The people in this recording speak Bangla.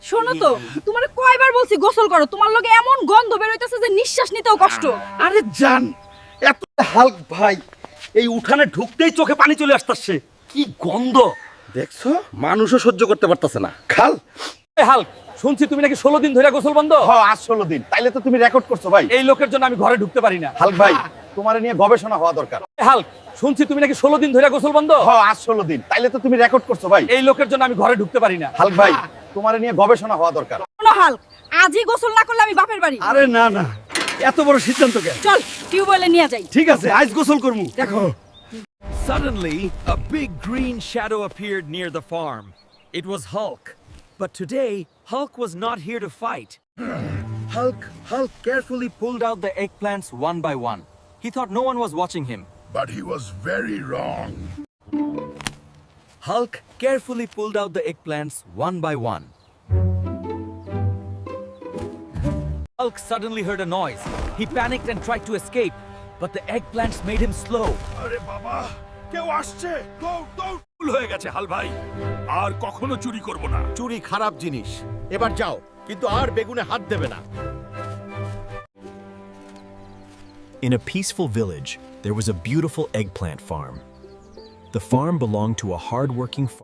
শোনো তো, তোমার কয়বার বলছি গোসল করো, তোমার লগে এমন গন্ধ বের হইতেছে যে নিঃশ্বাস নিতেও কষ্ট। আরে জান, এত হাল্ক ভাই, এই উঠানে ঢুকতেই চোখে পানি চলে আসতেছে। কি গন্ধ দেখছো, মানুষও সহ্য করতে পারতেছে না। খাল হাল্ক, শুনছি তুমি নাকি 16 দিন ধরে গোসল বন্ধ। হ্যাঁ, আজ 16 দিন। তাইলে তো তুমি রেকর্ড করছো ভাই। এই লোকের জন্য আমি ঘরে ঢুকতে পারি না। হাল্ক ভাই, তোমার নিয়ে গবেষণা হওয়া দরকার। হাল্ক, শুনছি তুমি নাকি 16 দিন ধরে গোসল বন্ধ। হ্যাঁ, আজ 16 দিন। তাইলে তো তুমি রেকর্ড করছো ভাই। এই লোকের জন্য আমি ঘরে ঢুকতে পারি না। হাল্ক ভাই, তোমার নিয়ে গবেষণা হওয়া দরকার। শোনো হাল্ক, আজই গোসল না করলে আমি বাপের বাড়ি। আরে না না, এত বড় সিদ্ধান্ত কেন? চল টিউবওয়েলে নিয়ে যাই। ঠিক আছে, আজ গোসল করবো। দেখো, Suddenly, a big green shadow appeared near the farm. It was Hulk. But today, Hulk was not here to fight. Hulk carefully pulled out the eggplants one by one. He thought no one was watching him. But he was very wrong. Hulk carefully pulled out the eggplants one by one. Hulk suddenly heard a noise. He panicked and tried to escape, but the eggplants made him slow. আরে বাবা, কেউ আসছে। দৌড় দৌড়। ভুল হয়ে গেছে হাল ভাই, আর কখনো চুরি করব না। চুরি খারাপ জিনিস। এবার যাও, কিন্তু আর বেগুনে হাত দেবে না। In a peaceful village, there was a beautiful eggplant farm. The farm belonged to a hard-working